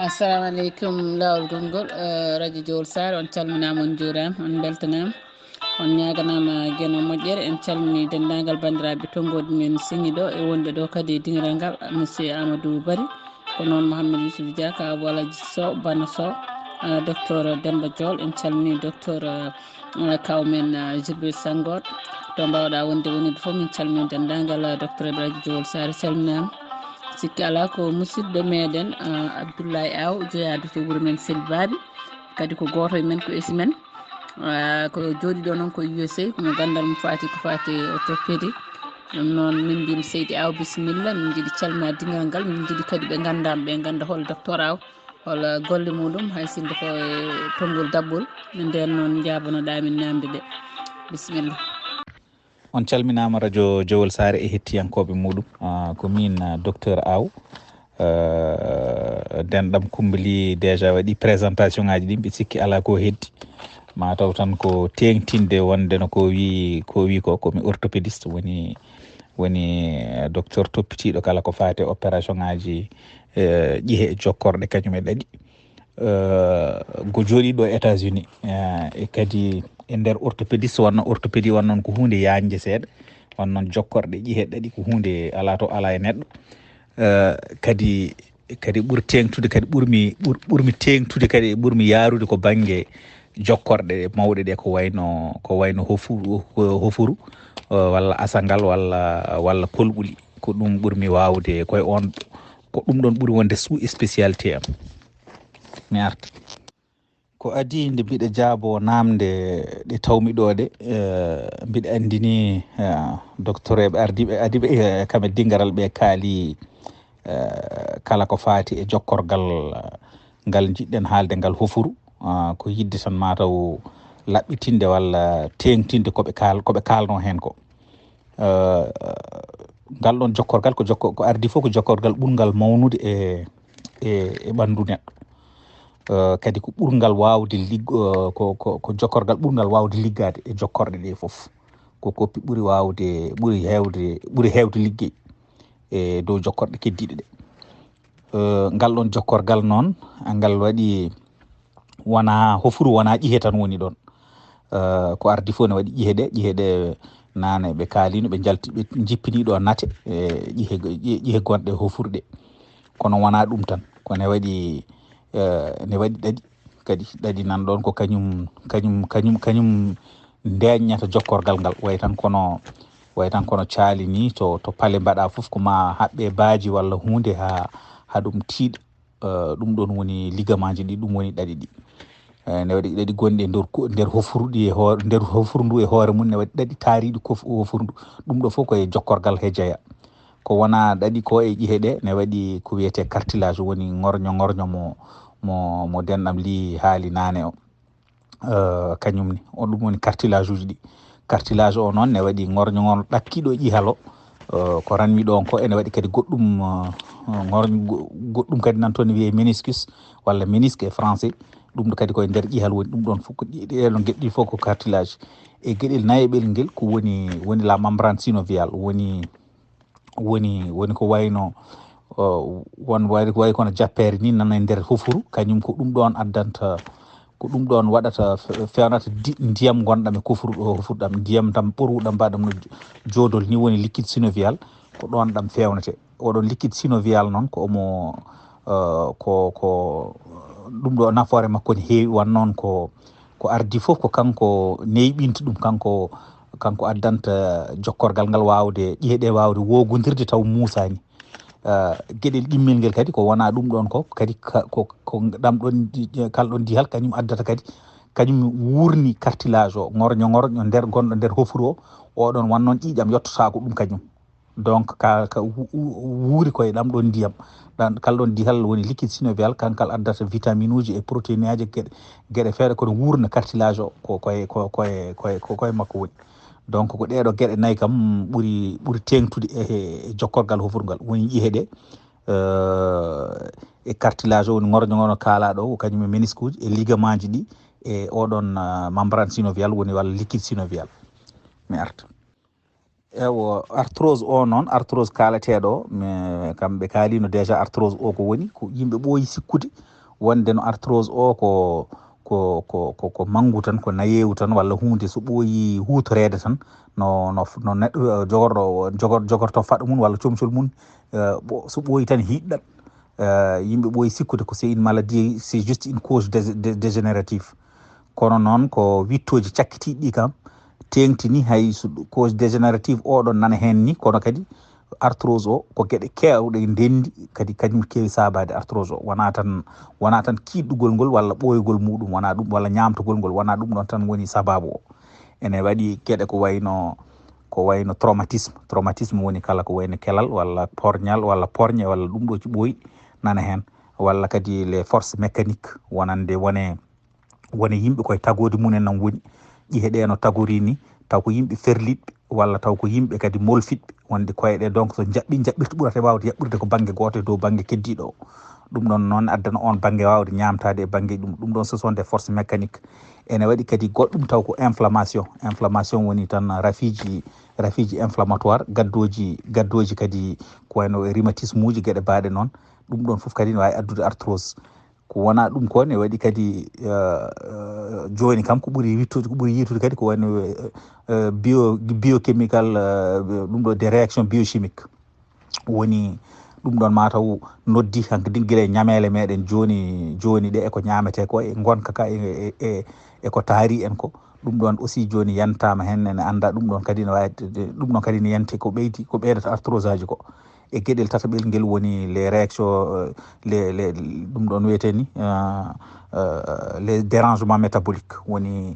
assalamu aleykum lawol gongol radio Jowolsaare on calminama on juurama on beltanama on ñaganama gueno moƴƴere en calmini dendagal bandiraɓe tonggode men siñiɗo e wonɓe ɗo kadi e dingiral ngal monsieur Amadou Bari ko noon Mouhamadou Yousuf Dia ka Walaji Sow Bana Sow docteur Demba Diol en calmini docteur kawmen Jibril Sangor to mbawɗa wonde wonide foof min calmini dendagal docteur radio Jowolsaare calminama sikki ala ko musidɗo meɗen Abdoulaye Aw jeeyade to wuuro men Selbaɓe kadi ko goto e men ko esi men ko jooɗi ɗo noon ko USA kono gandal mo fati ko fati orthopédique ɗum noon min mbimi Seydi Aw bisimilla min jiiɗi calmina dingal ngal min jiiɗi kadi ɓe gandama ɓe ganda hol docteur Aw hol golle muɗum hay sinde ko e tonggol daɓɓol nden noon jabanoɗamin namde ɗe bisimilla. on calminama radio Jowolsaare e hettiyankoɓe muɗum ko min docteur Aw denɗam Koumba Ly déjà waɗi présentation ngaji ɗin ɓe sikki ala ko heddi mataw tan ko tengtinde wonde no ko wi ko komi orthopédiste woni docteur toppitiɗo kala ko fate opération ngaji ƴihe jokkorɗe kañum e ɗaɗi go jooɗiɗo États-Unis e kadi e nder orthopédiste wonno orthopédie wonnoon ko hunde yanje seeɗa wonnoon jokkorɗe ƴihe ɗaɗi ko hunde ala to ala e neɗɗo kadi ɓuuri tengtude kadi ɓurmi tengtude kadi ɓurmi yaarude ko banggue jokkorɗe mawɗe ɗe ko wayno hofuru walla asangal walla kolɓuli ko ɗum ɓurmi wawde koye on ko ɗum ɗon ɓuuri wonde sous spécialité am mi arta ko adi nde mbiɗa jaabo namde ɗe tawmi ɗo ɗe mbiɗa andini doctoreɓe adiɓe kam e dingaral ɓe kaali kala ko faati e jokkorgal ngal jiɗɗen haalde ngal hofuru ko yidde tan mataw laɓɓitinde walla tengtinde koɓe kalno hen ko ngal ɗon jokkorgal ko ardi fof ko jokkorgal ɓurgal mawnude e ɓandu neɗɗo kadi ko ɓurgal wawde ko jokkorgal ɓurgal wawde liggade e jokkorɗe ɗe foof ko koppi ɓuuri hewde liggey e dow jokkorɗe keddiɗe ɗe ngal ɗon jokkorgal noon ngal waɗi wona hofuru wona ƴihe tan woni ɗon ko ardi fof ne waɗi ƴihe ɗe nane ɓe kaalino ɓe jalti ɓe jippiniɗo nate ƴihe gonɗe hofurɗe kono wona ɗum tan kone waɗi ɗaɗi nan ɗon ko kañum ndeññata jokkorgal ngal way tan kono caali ni to paale mbaɗa fof ko ma haɓɓe baaji walla hunde ha ɗum tiiɗa ɗum ɗon woni ligament ji ɗi ɗum woni ɗaɗi ɗi ne waɗi ɗaɗi gonɗi nder hofurɗi nder hofuru ndu e hoore mum ne waɗi ɗaɗi taariɗi hofuru ndu ɗum ɗo fof koye jokkorgal he jeeya ko wona ɗaɗi ko e ƴihe ɗe ne waɗi ko wiyete cartilage woni ngorño mo denɗam li haali nane o kañum ni on ɗum woni cartilage uji ɗi cartilage o noon ne waɗi ngorño ɗakkiɗo ƴihalo ko ranmi ɗon ko ene waɗi kadi goɗɗum kadi nan toon ne wiye méniscus walla ménisque e français ɗum ɗo kadi koye nder ƴihal woni ɗum ɗon fof ko ɗeɗon gueɗɗi fof ko cartilage e gueɗel nayeɓel ngel ko woni la membrane synoviale woni ko wayno way kono jappere ni nana e nder hofuru kañum ko ɗum ɗon addanta ko ɗum ɗon waɗata fewnata ndiyam gonɗam e hofurɗam ndiyam tam ɓuruɗam mbaɗam no jodol ni woni liquide synovial ko ɗon ɗam fewnete oɗon liquide synovial noon ko omo ko ɗum ɗo nafoore makko ne heewi wan noon ko ardi fof ko kanko neyɓinta ɗum kanko addanta jokkorgal ngal wawde ƴihe ɗe wawde wogodirde taw musani gueɗel ɗimmel ngel kadi ko wona ɗum ɗon ko kadi ko ɗam ɗon kalɗon dihal kañum addata kadi kañum wurni cartilage o ngorño nder gonɗo nder hofuru o oɗon wan noon ƴiƴam yettota ko ɗum kañum donc ka wuuri koye ɗam ɗon ndiyam kalɗon dihal woni liquide synovial kankal addata vitamine uji e protéine aji gueɗe feere kono wurna cartilage o koye makko woni donc ko ɗeɗo gueɗe nayyi kam ɓuuri tengtude e jokkorgal hofurgal woni ƴihe ɗe e cartilage o woni ngorño kaalaɗo o kañum e ménisque uji e ligament ji ɗi e oɗon membrane synovial woni walla liquide synovial mi arta ewo arthrose o noon arthrose kalateɗo kamɓe kaalino déjà arthrose o ko woni ko yimɓe ɓooyi sikkude wonde no arthrose o ko manggu tan ko nayewu tan walla hunde so ɓooyi hutorede tan no neɗɗo jogorto faɗa mum walla comcol mum so ɓooyi tan hiɗɗat yimɓe ɓooyi sikkude ko c'est une maladie, c'est juste une cause dégénérative. Kono noon ko wittoji cakkitiɗi ɗi kam tengtini hay so cause dégénérative oɗon nana hen ni, kono kadi arthrose o ko gueɗe kewɗe ndendi kadi kañum kewi sabade arthrose o wona tan kiɗɗugol ngol walla ɓoygol muɗum wona ɗum, walla ñamtogol ngol wona ɗum ɗon tan woni sababu o. ene waɗi gueɗe ko wayno traumatisme woni kala ko wayno kelal walla porñal walla porñe walla ɗum ɗo ci ɓooyi nana hen, walla kadi les forces mécaniques wonande wone yimɓe koye tagode mumen nan woni ƴiheɗe no tagori ni, taw ko yimɓe ferliɗɓe walla taw ko yimɓe kadi molfiɗɓe wonde koyeɗe donc so jaɓɓirta ɓurata wawde yaɓɓirde ko banggue goto e dow banggue keddiɗo o. ɗum ɗon noon addana on banggue wawde ñamtade e banggue ɗum ɗon ce sont des forces mécaniques. ene waɗi kadi goɗɗum taw ko inflammation woni tan rafiji inflammatoire gaddoji kadi ko wayno rhumatisme uji gueɗe baɗe noon, ɗum ɗon foof kadi ne wawi addude arthrose. ko wona ɗum ko ne waɗi kadi joni kam ko ɓuuri wittude ko ɓuuri yitude kadi ko wayno biochemical ɗum ɗo des réactions biochimiques woni ɗum ɗon mataw noddi hanko guila e ñamele meɗen joni ɗe eko ñamete ko e gonka ka e ko taari en ko ɗum ɗon aussi joni yantama hen ene anda ɗum ɗon kadi ne wawi ɗum ɗon kadi ne yante ko ɓeydata arthrose aji ko. e gueɗel tataɓel ngel woni les réactions les ɗum ɗon wiyeteni les dérangements métaboliques woni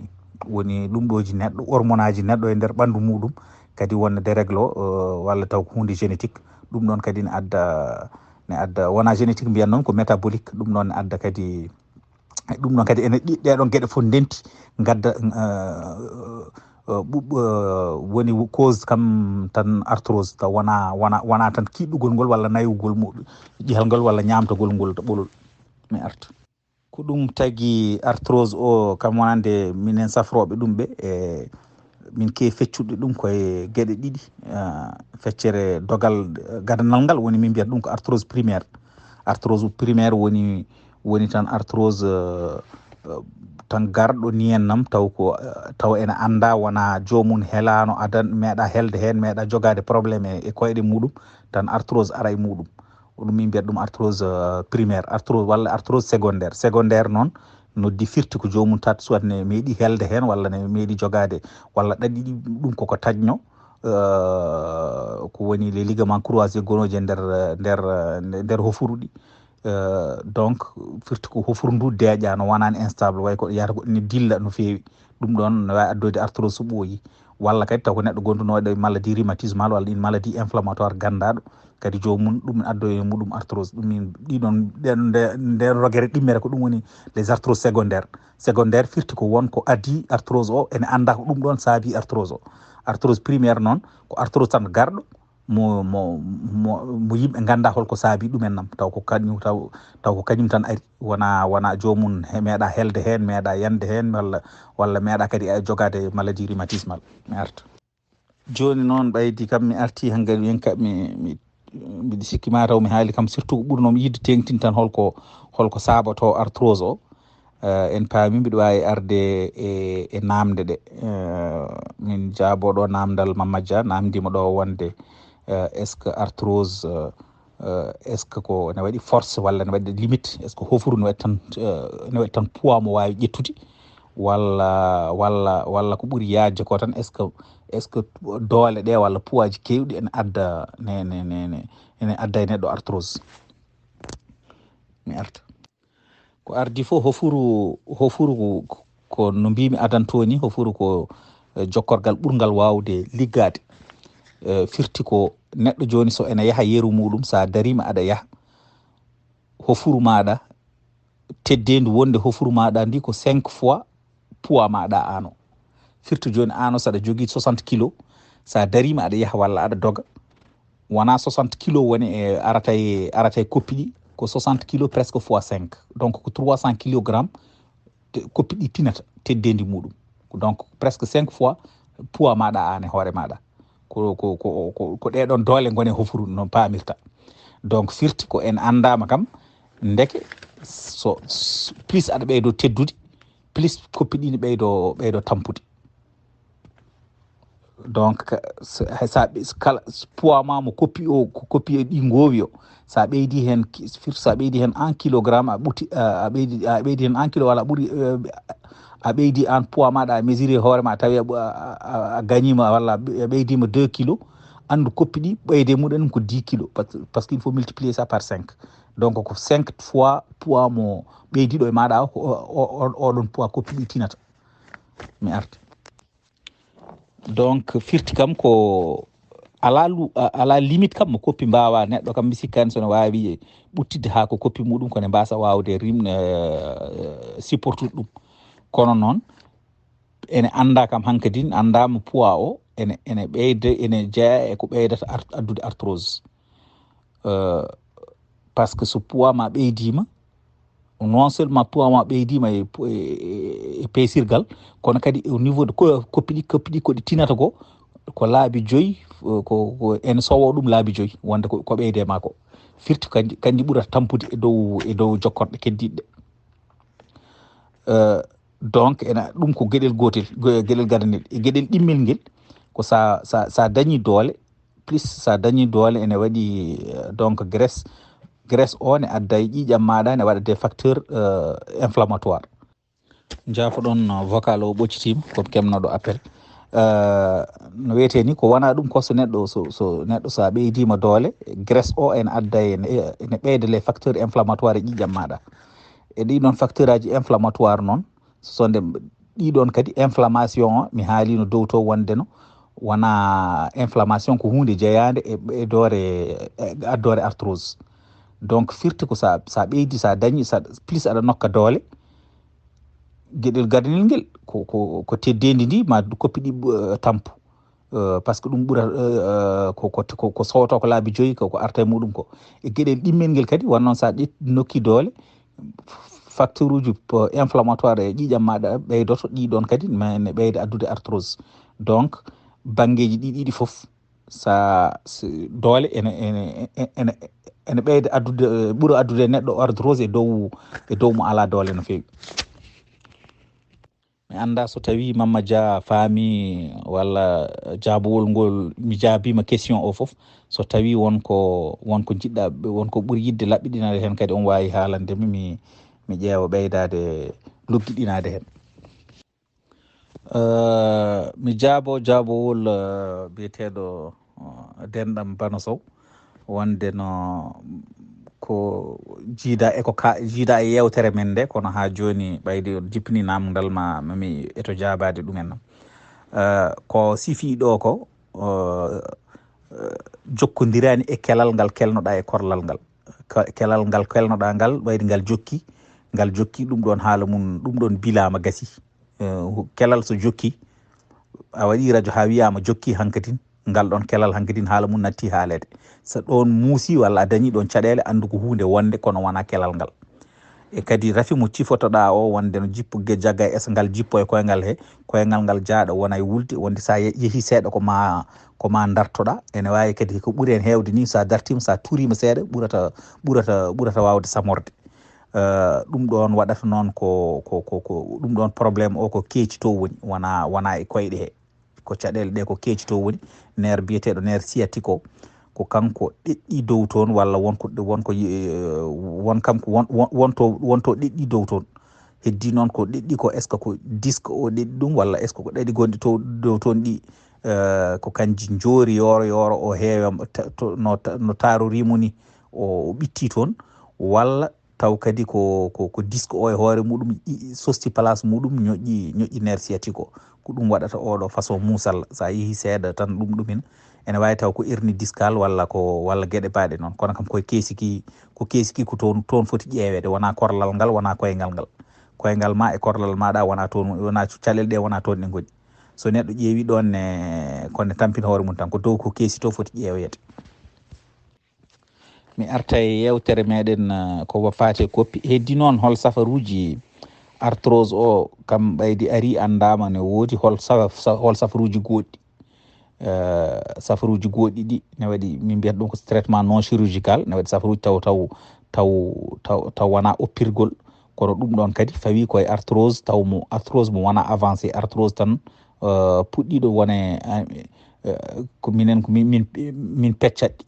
ɗum ɗoji neɗɗo hormone aji neɗɗo e nder ɓandu muɗum kadi wonno dérègle o walla taw ko hunde génétique. ɗum ɗon kadi ne adda wona génétique mbiyan noon ko métabolique. ɗum ɗon ne adda kadi ɗum ɗon kadi ene ɗeɗon gueɗe fof ndenti gadda woni cause kam tan arthrose taw wona tan kiɗɗugol ngol walla naywugol muɗum ƴihalngol walla ñamtogol ngol to ɓolol mi arta. ko ɗum tagui arthrose o kam wonande minen safroɓe ɗum ɓe e min kewi feccude ɗum koye gueɗe ɗiɗi. feccere dogal gadanal ngal woni min mbiyata ɗum ko arthrose primaire woni tan arthrose tan garɗo niyennam taw ene anda wona jomum helano adan meeɗa helde hen meeɗa jogade probléme e koyɗe muɗum tan arthrose ara e muɗum. ɗum min mbiyata ɗum arthrose primaire. arthrose walla arthrose secondaire noon noddi firti ko jomum tat soit ne meeɗi helde hen walla ne meeɗi jogade walla ɗaɗi ɗum koko tañno ko woni les ligaments croisés gonoji nder hofuru ɗi. donc firti ko hofuru ndu deeƴa no wonani instable way ko yata ko ne dilla no fewi. ɗum ɗon ne wawi addode arthrose so ɓooyi walla kadi taw ko neɗɗo gondunoɗo maladie rhumatismale walla ɗin maladie inflammatoire gandaɗo kadi jomum ɗum addo e muɗum arthrose. ɗum min ɗiɗon nden rogere ɗimmere ko ɗum woni les arthrose secondaire firti ko wonko adi arthrose o ene anda ko ɗum ɗon saabi arthrose o. arthrose primaire noon ko arthrose tan garɗo mo yimɓe ganda holko saabi ɗumen nam taw ko kañum tan ari wona jomum meeɗa helde hen meeɗa yande hen walla meeɗa kadi jogade maladie rhumatismale. mi arta joni noon ɓaydi kam mi arti hankkadi min ka mbiɗa sikki mataw mi haali kam surtout ko ɓurnomi yidde tengtin tan holko sabato arthrose o. en paami mbiɗa wawi arde e namde ɗe. min jaaboɗo namdal Mamadja namdima ɗo wonde est ce que arthrose est ce que ko ne waɗi force walla ne waɗi limite, est ce que hofuru ne waɗi tan poids mo wawi ƴettude walla ko ɓuuri yaajde ko tan est ce que doole ɗe walla poids ji kewɗi ene adda ene adda e neɗɗo arthrose. mi arta ko ardi fof hofuru ko no mbimi adantoni hofuru ko jokkorgal ɓurgal wawde liggade. firti ko neɗɗo joni so ene yaha yeru muɗum sa darima aɗa yaha hofuru maɗa teddendu wonde hofuru maɗa ndi ko 5 fois poids maɗa ano. firti joni ano saɗa jogui 60 kilo sa darima aɗa yaha walla aɗa doga wona 60 kilo woni e arata e koppi ɗi ko 60 kilo presque fois 5 donc ko 300 kilogramme koppi ɗi tinata teddendi muɗum donc presque 5 fois poids maɗa an e hoore maɗa. ko ɗeɗon doole gone hofru no pamirta. Donc firti ko en andama kam ndeke so plus aɗa ɓeydo teddude plus koppi ɗi ne ɓeydo tampude. Donc sa kala poids ma mo koppi o ko koppi ɗi gowi o sa ɓeydi hen firti sa ɓeydi hen 1 kilogramme a ɓeydi hen 1 kilo wala ɓuuri a ɓeydi an poids maɗa a mesuré hoorema tawi a gagnima walla a ɓeydima 2 kilos andu koppi ɗi ɓeyde muɗum ko 10 kilos parce qu'il faut multiplier ça par 5. Donc ko 5 fois poids mo ɓeydiɗo e maɗa oɗon poids koppi ɗi tinata. Mi arti donc firti kam ko ala limite kam mo koppi mbawa neɗɗo kam mi sikkani sono wawi ɓuttidde ha ko koppi muɗum kone mbasa wawde rimne supportude ɗum. Kono noon ene anda kam hankadin andama poids o ene ɓeyde ene jeeya e ko ɓeydata addude arthrose. Par ce que so poids ma ɓeydima non seulement poids ma ɓeydima e peesirgal kono kadi au niveau de koppi ɗi koɗi tinata ko laabi 5 ko ene sowo ɗum laabi 5 wonde ko ɓeyde ma ko firti kanji ɓurata tampude e dow jokkorɗe keddiɗe. Donc ena ɗum ko gueɗel gotel gueɗel gadanel e gueɗel ɗimmel ngel ko sa dañi doole plus sa dañi doole ene waɗi donc graisse o ne adda e ƴiƴam maɗa ne waɗa des facteurs inflammatoires. Jaafoɗon vocal o ɓoccitima komi kemnoɗo appel. No wiyete ni ko wona ɗum ko so neɗɗo sa ɓeydima doole graisse o ene adda ene ɓeyda les facteurs inflammatoires e ƴiƴam maɗa e ɗiɗon facteur aji inflammatoire noon sonde ɗiɗon kadi inflammation o mi haalino dow to wondeno wona inflammation ko hunde jeeyande e addore arthrose. Donc firti ko sa ɓeydi sa dañi plus aɗa nokka doole gueɗel gadanel ngel ko teddedi ndi ma koppi ɗi tampu par ce que ɗum ɓuura ko sowto ko laabi 5 ko arta e muɗum ko e gueɗel ɗimmel ngel kadi wonnoon sa nokki doole facteur uji inflammatoire e ƴiƴam maɗa ɓeydoto ɗiɗon kadi ne ɓeyda addude arthrose. Donc banggueji ɗiɗi foof sa doole ene ɓeyda addude ɓuura addude neɗɗo arthrose e dow mo ala doole no fewi. mi anda so tawi Mamma Dia faami walla jaabowol ngol mi jaabima question o foof so tawi wonko jiɗɗa wonko ɓuuri yidde laɓɓiɗinade hen kadi on wawi haalandemi mi ƴeewa ɓeydade luggiɗinade hen. mi jaabowol biyeteɗo denɗam Bano Sow wonde no ko jiida e yewtere men nde kono ha joni ɓayde jippini namdal mami eto jaabade ɗumen nam ko sifi ɗo ko jokkodirani e kelal ngal kelnoɗa e korlal ngal kelal ngal kelnoɗa ngal ɓayde ngal jokki ɗum ɗon haala mum ɗum ɗon bilama gasi. Kelal so jokki a waɗi radio ha wiyama jokki hankadin ngal ɗon kelal hankadin haala mum natti haalede so ɗon muusi walla a dañi ɗon caɗele andu ko hunde wonde kono wona kelal ngal e kadi rafi mo cifotoɗa o wonde no jippo jagga e esa ngal jippo e koyngal he koyngal ngal jaaɗo wona e wulde wonde sa yeehi seeɗa ko ma dartoɗa ene wawi kadi ko ɓuuri hen hewde ni sa dartima sa turima seeɗa ɓurata wawde samorde. Ɗum ɗon waɗata noon ko ɗum ɗon probléme o ko keeci to woni wona e koyɗe he ko caɗele ɗe ko keeci to woni nerf biyeteɗo nerf sciatique o ko kanko ɗeɗɗi dow toon walla wonto ɗeɗɗi dow toon heddi noon ko ɗeɗɗi ko est ce que ko disque o ɗeɗɗi ɗum walla est ce que ko ɗaɗi gonɗi dow toon ɗi ko kanji joori yoro o heewa no tarorimo ni o ɓitti toon walla taw kadi ko disque o e hoore muɗum sosti place muɗum ñoƴƴi nerf sciatique o ko ɗum waɗata oɗo façon muusal sa yeehi seeɗa tan ɗumen ene wawi taw ko hernie discale walla gueɗe baɗe noon kono kam ko keesiki ko toon foti ƴeewede wona korlal ngal wona koyngal ma e korlal maɗa wona toon wona caɗele ɗe wona toon ɗe gooni so neɗɗo ƴeewi ɗon konne tampina hoore mum tan ko dow ko keesi to foti ƴeewede. mi arta e yewtere meɗen ko faate koppi heddi noon hol safaruji arthrose o kam ɓaydi ari andama ne woodi hol safaruji goɗɗi safaruji goɗɗi ɗi ne waɗi min mbiyata ɗum ko traitement non chirurgical ne waɗi safaruji taw wona oppirgol kono ɗum ɗon kadi fawi koye arthrose arthrose mo wona avancé arthrose tan puɗɗiɗo wone ko min peccaɗɗi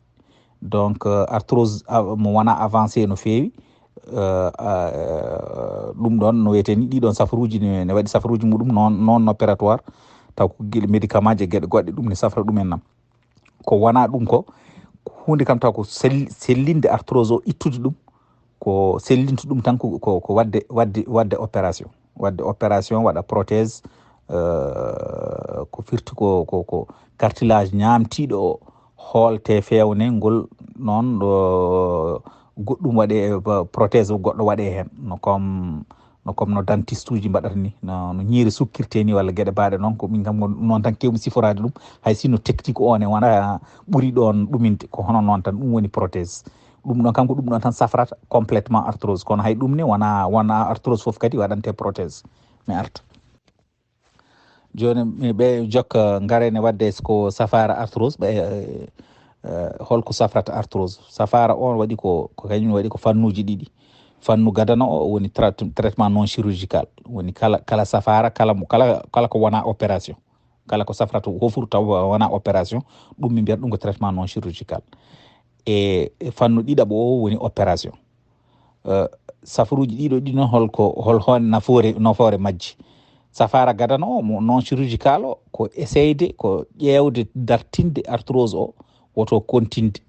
donc arthrose mo wona avancé no fewi ɗum ɗon no wiyete ni ɗiɗon safaruji ne waɗi safaruji muɗum non opératoire taw ko gueɗe médicament je gueɗe goɗɗe ɗum ne safra ɗumen nam ko wona ɗum ko hunde kam taw ko sellinde arthrose o ittude ɗum ko sellinta ɗum tan ko wadde opération waɗa prothèse ko firti ko cartilage ñamtiɗo o hoolte fewne ngol noon goɗɗum waɗe prothèse goɗɗo waɗe hen no comme no dentiste uji mbaɗata ni no ñiiri sukkirte ni walla gueɗe baɗe noon ko min kam noon tan kewmi siforade ɗum hay sinno technique one wona ɓuuri ɗon ɗuminte ko hono noon tan ɗum woni prothèse ɗum ɗon kam ko ɗum ɗon tan safrata complètement arthrose kono hay ɗum ne wona arthrose foof kadi waɗante prothèse mi arta joni ɓe jokka garene wadde ko safara arthrose ɓe holko safrata arthrose safara on waɗi ko kañum waɗi ko fannuji ɗiɗi fannu gadana o woni traitement non chirurgical woni kala safara kala ko wona opération kala ko safrata hofuru taw wona opération ɗum min mbiyata ɗum ko traitement non chirurgical e fannu ɗiɗaɓo o woni opération safaruji ɗiɗo ɗi noon hol hon nafoore majji safara gadana o mo non chirurgical o ko essayde ko ƴeewde dartinde arthrose o woto kontinde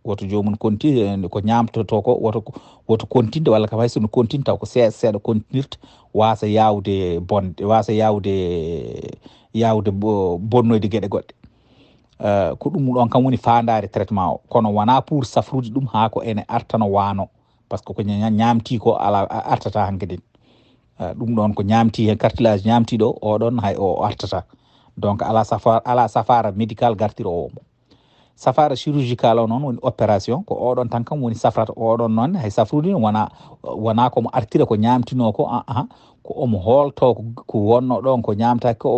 woto jomum kontinde ko ñamtoto ko woto kontinde walla kam hay sono kontinde taw ko seeɗa kontinirta wasa yawde bonde wasa yawde bonnoyde gueɗe goɗɗe ko ɗum ɗon kam woni fandare traitement o kono wona pour safrude ɗum ha ko ene artano wano par ce que ko ñamti ko ala artata hankkadin ɗum ɗon ko ñamti hen cartilage ñamtiɗo oɗon hay o artata donc ala safara médical gartiro o safara chirurgical o noon woni opération ko oɗon tan kam woni safrata oɗon noon hay safrude wona komo artira ko ñamtino ko ko omo hoolto ko wonno ɗon ko ñamtaki ko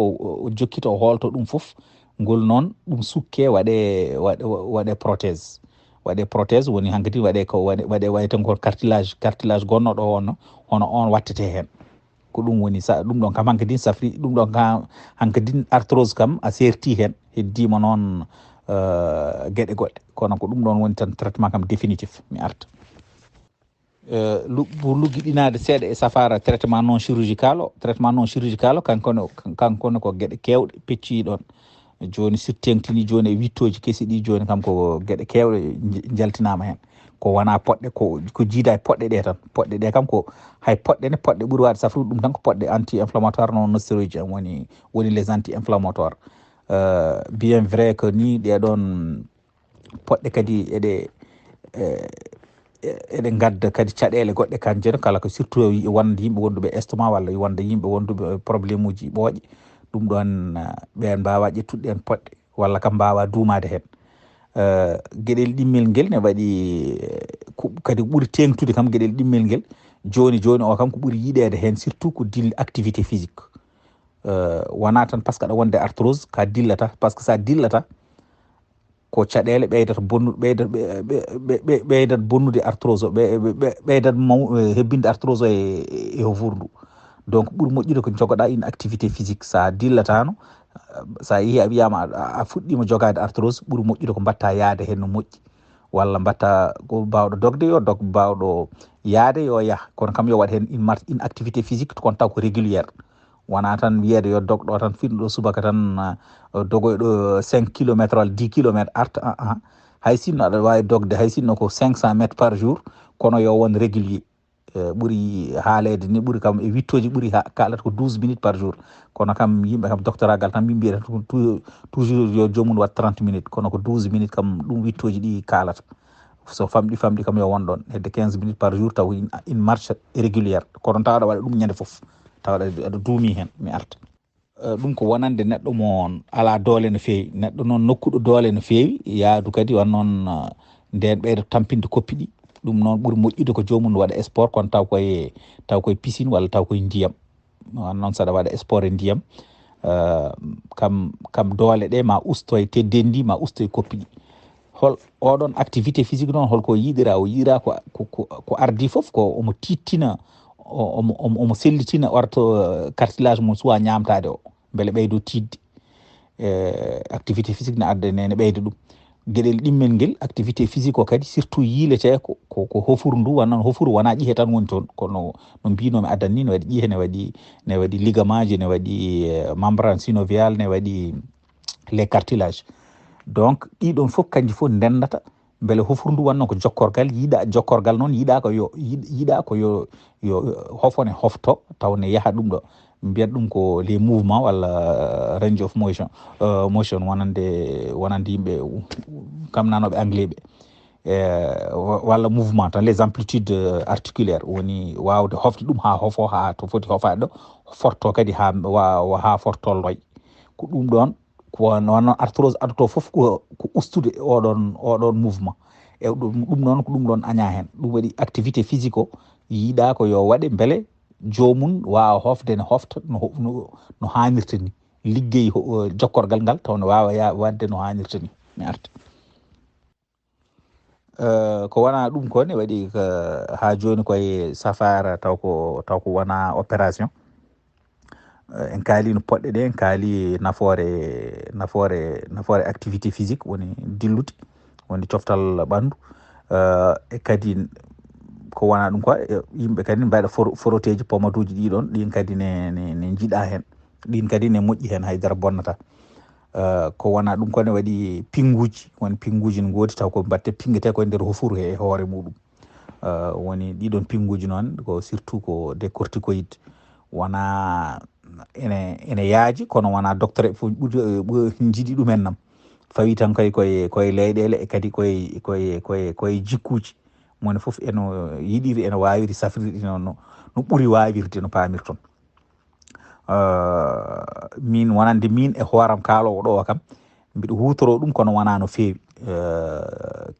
o jokkito o hoolto ɗum foof ngol noon ɗum sukke waɗe prothèse woni hankkadi waɗe tan ko cartilage gonnoɗo on hono on wattete hen ko ɗum woni ɗum ɗon kam hankkadi safri ɗum ɗon kam hankkadi arthrose kam a serti hen heddima noon gueɗe goɗɗe kono ko ɗum ɗon woni tan traitement kam définitif mi arta pour luggiɗinade seeɗa e safara traitement non chirurgical o kankone ko gueɗe kewɗe pecciɗon joni sirtengtini joni e wittoji kesi ɗi joni kam ko gueɗe kewɗe jaltinama hen ko wona poɗɗe ko jiida e poɗɗe ɗe tan poɗɗe ɗe kam ko hay poɗɗe ɓuuri wade safrude ɗum tan ko poɗɗe anti inflammatoire non stéroïde en woni les anti inflammatoires bien vrai que ni ɗeɗon poɗɗe kadi eɗe gadda kadi caɗele goɗɗe kanjene kala ko surtout wonde yimɓe wonduɓe estomac walla wonde yimɓe wonduɓe probléme uji ɓooƴe ɗum ɗon ɓen mbawa ƴettude en poɗɗe walla kam mbawa duumade hen gueɗel ɗimmel ngel ne waɗi kadi ɓuuri tengtude kam gueɗel ɗimmel ngel joni o kam ko ɓuuri yiɗede hen surtout ko dille activité physique wona tan par ce que aɗa wonde arthrose ka dillata par ce que sa dillata ko caɗele ɓeydata bonnude arthrose o ɓeydat hebbinde arthrose o e hofuru donc ɓuuri moƴƴude ko jogoɗa une activité physique sa dillatano sa yeehi a wiyama a fuɗɗima jogade arthrose ɓuuri moƴƴude ko mbatta yaade hen no moƴƴi walla mbatta ko bawɗo dogde yo dog bawɗo yaade yo yaah kono kam yo waɗ hen une activité physique kono taw ko régulière wona tan wiyede yo dogɗo tan finɗo subaka tan dogoyɗo 5 kilométre walla 10 kilométre arta hay sinno aɗa wawi dogde hay sinno ko 500 métres par jour kono yo won régulier ɓuuri haalede ni ɓuuri kam e wittoji ɓuuri kalata ko 12 minutes par jour kono kam yimɓe kam doctoragal tan min mbiyata toujours yo jomum wat 30 minutes kono ko 12 minutes kam ɗum wittoji ɗi kalata so famɗi kam yo won ɗon hedde 15 minutes par jour taw une marche régulière kono taw aɗa waɗa ɗum ñande foof taw aɗa duumi hen mi arta ɗum ko wonande neɗɗo mo ala doole no feewi neɗɗo noon nokkuɗo doole no feewi yaadu kadi wan noon nden ɓeydo tampinde koppi ɗi ɗum noon ɓuuri moƴƴude ko jomum waɗa sport kono taw koye piscine walla taw koye ndiyam wan noon saɗa waɗa sport e ndiyam kam doole ɗe ma ustoye teddendi ma ustoye koppiɗi hol oɗon activité physique noon holko yiɗira o yiɗira ko ardi foof ko omo tittina omo sellitina orto cartilage mum suwa ñamtade o beele ɓeydo tidde activité physique ne adda ne ɓeyda ɗum gueɗel ɗimmel ngel activité physique o kadi surtout yiilete ko hofuru ndu wonnon hofuru wona ƴihe tan woni toon kono no mbinomi addan ni ne waɗi ƴihe ne waɗi ligament ji ne waɗi membrane synovial ne waɗi les cartilages donc ɗiɗon fof kanji fof ndendata beele hofuru ndu wanno ko jokkorgal yiiɗa jokkorgal noon yiiɗa ko yo hofone hofto taw ne yaaha ɗum ɗo mbiyat ɗum ko les mouvements walla range of motion wonande yimɓe kam nanoɓe anglais ɓe walla mouvement tan les amplitudes articulaires woni wawde hofde ɗum ha hofo ha to foti hofade ɗo forto kadi ha fortolloy ko ɗum ɗon ko noon arthrose addoto foof ko ustude oɗon mouvement e ɗum noon ko ɗum ɗon aña hen ɗum waɗi activité physique o yiiɗa ko yo waɗe beele jomum wawa hofde ne hofta no hannirta ni liggey jokkorgal ngal taw ne wawa wadde no hannirta ni mi arta ko wona ɗum ko ne waɗi ha joni koye safara taw ko wona opération en kaali no poɗɗe ɗe en kaali nafoore activité physique woni dillude woni coftal ɓandu e kadi ko wona ɗum ko yimɓe kadi mbaɗa foroteji pomaduji ɗiɗon ɗin kadi ne jiiɗa hen ɗin kadi ne moƴƴi hen haydara bonnata ko wona ɗum ko ne waɗi pinguji woni pinguji ne goodi taw ko mbatte pinguete koye nder hofuru he hoore muɗum woni ɗiɗon pinguji noon ko surtout ko des corticoïdes wona ene yaaji kono wona docteur fof ɓuuri jiiɗi ɗumen nam fawi tan koye leyɗele e kadi koye jikkuji mone foof eno yiɗiri ene wawiri safrirɗi no ɓuuri wawirde no pamirton min wonande min e hooram kaalowo ɗo kam mbiɗa hutoro ɗum kono wona no feewi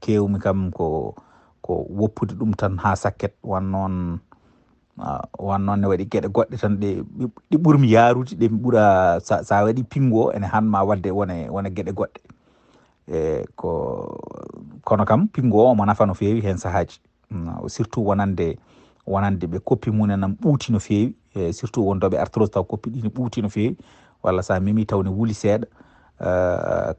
kewmi kam ko woppude ɗum tan ha sakket wannoon ne waɗi gueɗe goɗɗe tan ɗi ɓuurmi yaarude ɗe mi ɓuura sa waɗi pingu o ene hanma wadde wona gueɗe goɗɗe kono kam pingu o omo nafa no feewi hen sahaji surtout wonande ɓe koppi munenam ɓuuti no feewi surtout wondoɓe arthrose taw koppi ɗi ne ɓuuti no feewi walla sa memi taw ne wuuli seeɗa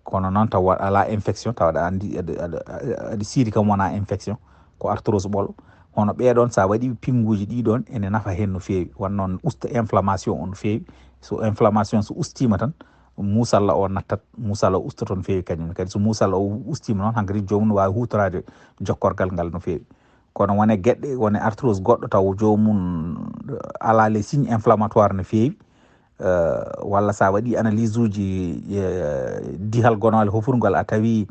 kono noon taw ala infection taw aɗa andi aɗa siiri kam wona infection ko arthrose ɓolo hono ɓeɗon sa waɗi pinguji ɗiɗon ene nafa hen no feewi wannoon usta inflammation o no feewi so inflammation so ustima tan musalla o nattat musalla o usta toon feewi kañum kadi so musalla o ustima noon hankkadi jomum no wawi hutorade jokkorgal ngal no feewi kono wone gueɗɗe wone arthrose goɗɗo taw jomum ala les signes inflammatoire no feewi walla sa waɗi analyse uji dihal gonale hofurgal a tawi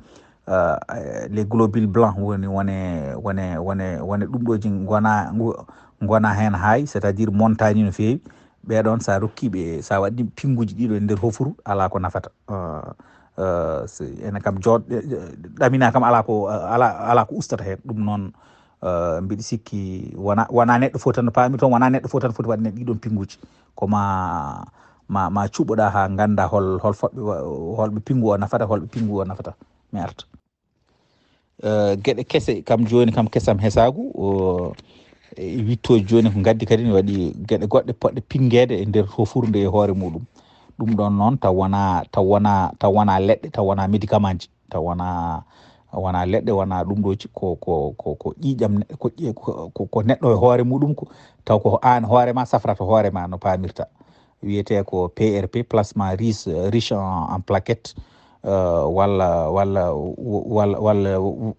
les globules blancs wone ɗum ɗoji gona hen hay c' est à dire montagne no feewi ɓeɗon sa rokkiɓe sa waɗi pinguji ɗiɗo e nder hofuru ala ko nafata ene kam ɗamina kam ala ko ustata hen ɗum noon mbiɗa sikki wona neɗɗo fof tan no paami toon wona neɗɗo fof tan foti waɗne ɗiɗon pinguji ko ma cuɓoɗa ha ganda holɓe pingu o nafata holɓe pingu o nafata mi arta gueɗe kese kam joni kam kesam hesagu wittoji joni ko gaddi kadi ne waɗi gueɗe goɗɗe poɗɗe pinguede e nder hofuru nde e hoore muɗum ɗum ɗon noon taw wona leɗɗe taw wona médicament ji taw wona leɗɗe wona ɗum ɗoji ko ƴiƴam ko neɗɗo e hoore muɗum ko taw ko an hoorema safrata hoorema no pamirta wiyete ko PRP plasma riche en plaquettes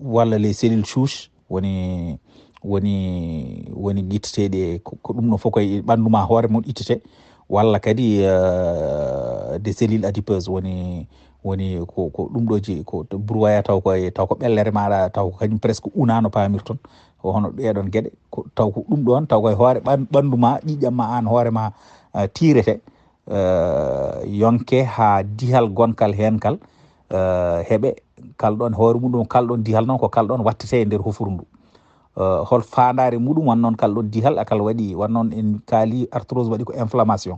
walla les cellules souches woni guitteteɗe ko ɗum ɗo fof koye ɓanduma hoore mum ittete walla kadi des cellules adipeuses woni ko ɗum ɗoji ko bourwaya taw ko ɓellere maɗa taw ko kañum presque una no pamirton hono ɗeɗon gueɗe taw ko ɗum ɗon taw koye hoore ɓanduma ƴiƴamma an hoorema tirete yonke ha dihal gonkal hen kal heɓe kalɗon hoore muɗum kalɗon dihal noon ko kalɗon wattete e nder hofuru ndu hol fandare muɗum wannoon kalɗon dihal akal waɗi wannoon en kaali arthrose waɗi ko inflammation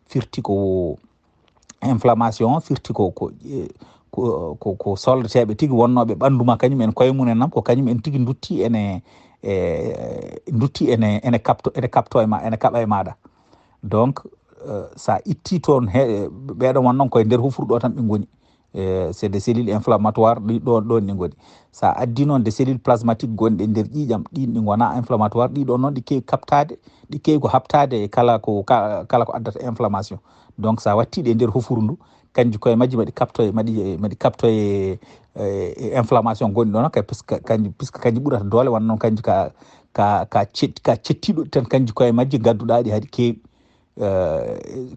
firti ko inflammation firti ko soldateɓe tigi wonnoɓe ɓanduma kañum en koye mumen nam ko kañum en tigi dutti ene kapto e ma ene kaɓa e maɗa donc sa itti toon ɓeɗon wonnon koye nder hufruɗo tan ɓe goni c'est des cellules inflammatoires ɗon ɗi goni sa addi noon des cellules plasmatiques gonɗe nder ƴiƴam ɗin ɗi gona inflammatoire ɗiɗon noon ɗi kewi captade ɗi kewi ko habtade kala ko addata inflammation donc sa wattiɗe e nder hufuru ndu kanji koye majji maɗi captoye inflammation gonɗi ɗon puisque kanji ɓurata doole wonno noon kanji ka cettiɗo tan kanji koye majji gadduɗaɗi haɗi kewi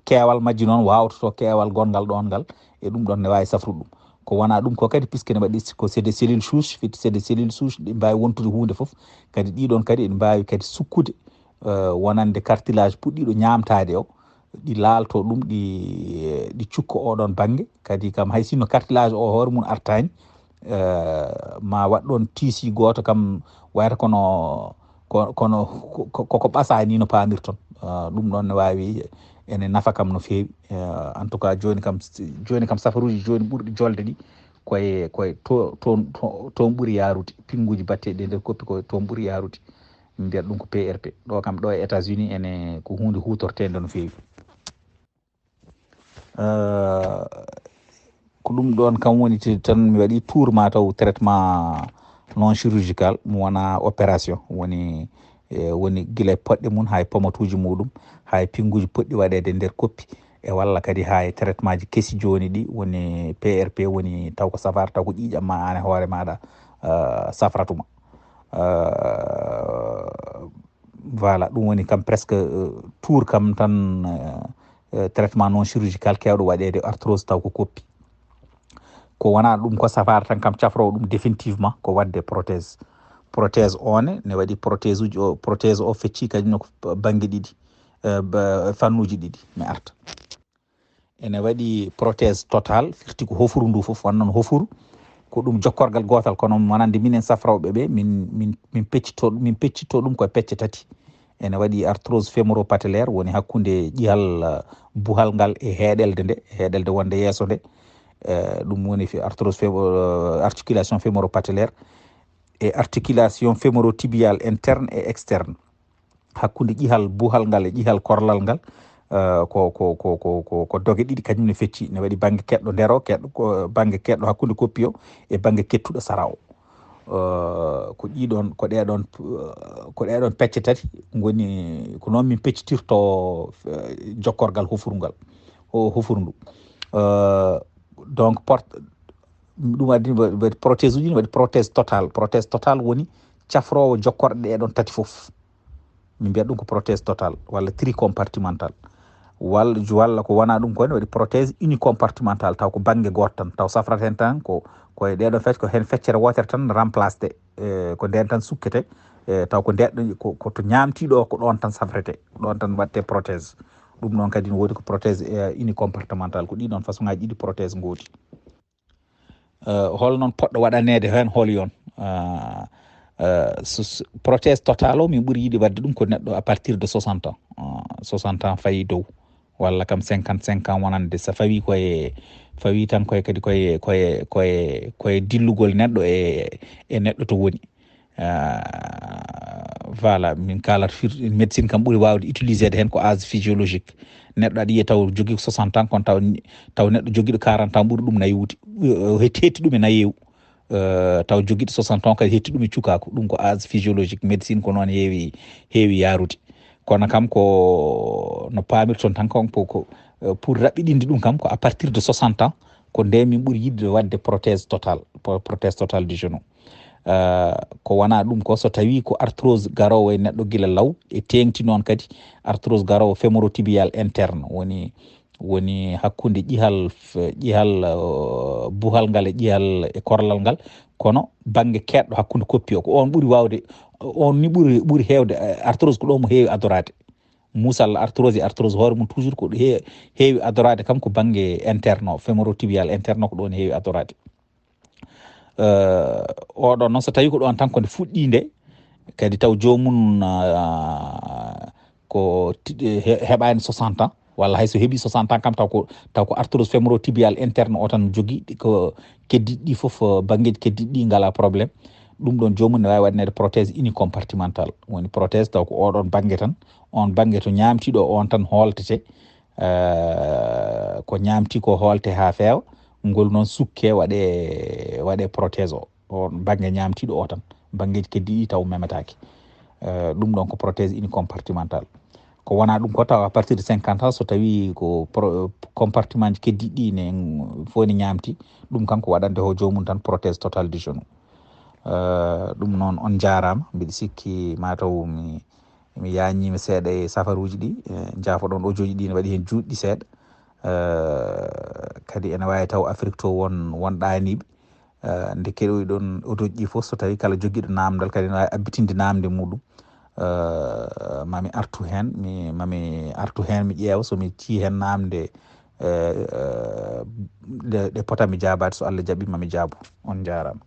keewal majji noon wawtoto keewal gongal ɗon ngal e ɗum ɗon ne wawi safrude ɗum ko wona ɗum ko kadi puisque ne waɗi ko c'est des cellules souches c'est des cellules souches ɗi mbawi wontude hunde foof kadi ɗiɗon kadi ene mbawi kadi sukkude wonande cartilage puɗɗiɗo ñamtade o ɗi laalto ɗum ɗi cukka oɗon banggue kadi kam hay sinno cartilage o hoore mum artani ma waɗ ɗon tiisi goto kam wayata koko ɓasa ni no pamirton ɗum ɗon ne wawi ene nafa kam no fewi en tout cas joni kam safaruji joni ɓurɗi jolde ɗi koye toon ɓuuri yarude pinguji batteɗi nder koppi ko toon ɓuuri yarude min mbiyata ɗum ko PRP ɗo kam ɗo e États-Unis ene ko hunde hutortede no fewi ko ɗum ɗon kam woni tan mi waɗi tour mataw traitement non chirurgical mo wona opération woni guila e poɗɗe mum hay pomatuji muɗum hay pinguji poɗɗi waɗede nder koppi e walla kadi hay traitement ji kesi joni ɗi woni PRP woni taw ko safara taw ko ƴiƴam ma an e hoore maɗa safratuma voilà ɗum woni kam presque tour kam tan traitement non chirurgical kewɗo waɗede arthrose taw ko koppi ko wona ɗum ko safara tan kam cafrowo ɗum définitivement ko wadde prothèse one ne waɗi prothèse o fecci kañum ko banggue ɗiɗi fannuji ɗiɗi mi arta ene waɗi prothèse totale firti ko hofuru ndu foof wonnon hofuru ko ɗum jokkorgal gotal kono wonande minen safrawɓe ɓe min peccitto ɗum koye pecce tati ene waɗi arthrose fémoro-patellaire woni hakkude ƴihal buhal ngal e heeɗelde wonde yeeso nde ɗum woni arthrose articulation fémoro-patellaire et articulation fémoro-tibial interne et externe hakkude ƴihal buhal ngal e ƴihal korlal ngal ko doge ɗiɗi kañum ne fecci ne waɗi banggue keɗɗo ndero keɗɗo banggue keɗɗo hakkude koppi o e banggue kettuɗo sara o ko ɗeɗon pecce tati goni ko noon min peccitirto jokkorgal hofuru ndu donc ɗum addi waɗi prothèse uji waɗi prothèse totale woni cafrowo jokkorɗe ɗeɗon tati foof min mbiyat ɗum ko prothèse totale walla tricompartimental walla ko wona ɗum ko ne waɗi prothèse unicompartimental taw ko banggue goto tan taw safrata hen tan koye ɗeɗon fecce ko hen feccere wotere tan remplace de ko nden tan sukkete taw ko ndeɗo ko to ñamtiɗo ko ɗon tan safrete ɗon tan watte prothèse ɗum noon kadi ne woodi ko prothèse unicompartimental ko ɗiɗon façon ngaji ɗiɗi prothèse goodi hol noon poɗɗo waɗanede hen hol yon prothèse totale o min ɓuuri yiɗi wadde ɗum ko neɗɗo à partir de 60 ans 60 ans fayi dow walla kam 55 ans wonande so fawi fawi tan koye kadi koye dillugol neɗɗo e neɗɗo to woni voilà min kalata médecine kam ɓuuri wawde utilisé hen ko âge physiologique neɗɗo aɗa yiya taw jogui 60 ans kono taw neɗɗo joguiɗo 40 ans ɓuuri ɗum naywude hetti ɗum e nayewu taw joguiɗo 60 ans kadi hetti ɗum e cukako ɗum ko âge physiologique médecine ko noon heewi yarude kono kam ko no pamirton tan kon ko pour raɓɓiɗinde ɗum kam ko à partir de 60 ans ko nde min ɓuuri yidde wadde prothèse totale du genou ko wona ɗum ko so tawi ko arthrose garowo e neɗɗo guila law e tengti noon kadi arthrose garowo fémoro-tibial interne woni hakkude ƴihal buhal ngal e ƴihal e korlal ngal kono banggue keɗɗo hakkude koppi o ko on ɓuuri wawde on ni ɓuuri hewde arthrose ko ɗo mo heewi adorade musalla arthrose hoore mum toujours ko ɗo heewi adorade kam ko banggue interne o fémoro-tibial interne ko ɗon heewi adorade oɗon noon so tawi ko ɗon tan ko nde fuɗɗinde kadi taw jomum ko heɓani 60 ans walla hayso heeɓi 60 ans kam taw ko arthrose fémoro-tibial interne o tan jogui ko keddiɗi ɗi foof banggueji keddiɗi ɗi ngala probléme ɗum ɗon jomum ne wawi waɗanede prothèse unicompartimental woni prothèse taw ko oɗon banggue tan on banggue to ñamtiɗo on tan holtete ko ñamti ko holte ha feewa ngol noon sukke waɗe prothèse o on banggue ñamtiɗo o tan banggueji keddiɗi taw memetaki ɗum ɗon ko prothèse unicompartimental ko wona ɗum ko taw à partir de 50 ans so tawi ko compartiment ji keddiɗi ne foni ñamti ɗum kanko waɗande ho jomum tan prothèse total du genou ɗum noon on jarama mbiɗa sikki mataw mi yañima seeɗa e safaruji ɗi jaafoɗon audio ji ɗi ne waɗi hen juuɗɗi seeɗa kadi ene wawi taw Afrique to won ɗaniɓe nde keɗoyi ɗon audio ji ɗi foof so tawi kala joguiɗo namdal kadi ne wawi abbitinde namde muɗum mami artu hen mami artu hen mi ƴeewa somi tii hen namde ɗe potami jabade so Allah jaaɓi mami jaabo on jarama.